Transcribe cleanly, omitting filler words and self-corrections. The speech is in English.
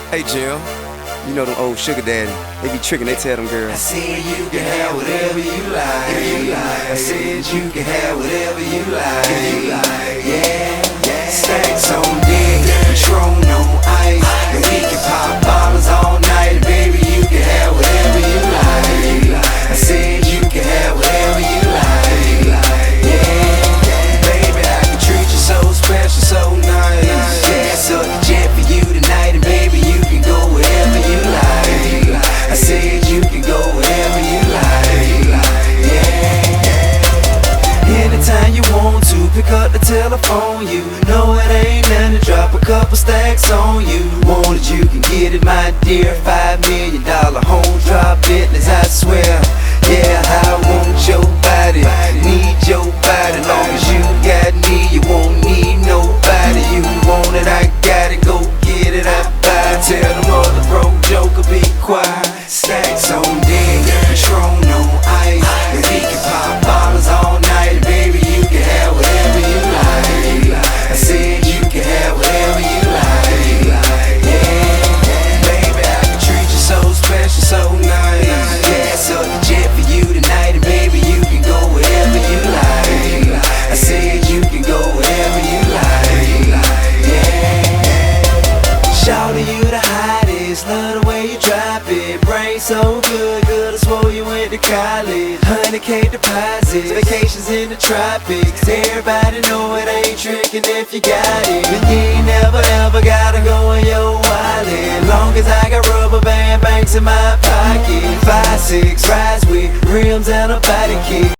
Hey Jim, you know them old sugar daddy, they be tricking, they tell them girls, I said you can have whatever you like. I said you can have whatever you like. Yeah, stacks on deck, Patron on ice, and we can pop bottles all night. Baby, you can have whatever you like. I said you can have whatever you like. Yeah, baby, I can treat you so special, so nice. Yeah, so the jet for you tonight, and baby, you can go wherever you like. I said you can go wherever you like. Yeah, anytime you want to, pick up the telephone. You know it ain't nothing to drop a couple stacks on you. Want it, you can get it, my dear. $5 million home drop business, I swear. Yeah, I want your body, need your body. Long as you got me, you won't need nobody. You want it, I got it, go get it, I buy it. Tell the mother broke joker be quiet. Stacks on deck, Patron on ice, and we can pop bottles all night. Baby, you can have whatever you like. I said you can have whatever you like. Yeah, baby, I can treat you so special, so nice. Yeah, so the jet for you tonight, and baby, you can go wherever you like. I said you can go wherever you like. Yeah, shout to you the hottest, love the way you drop it. Brain so good, good I swore you went to college. 100K deposits, vacations in the tropics. Everybody know it ain't tricking if you got it. And you ain't never ever gotta go in your wallet. Long as I got rubber band banks in my pocket. 5'6", rides with rims and a body kit.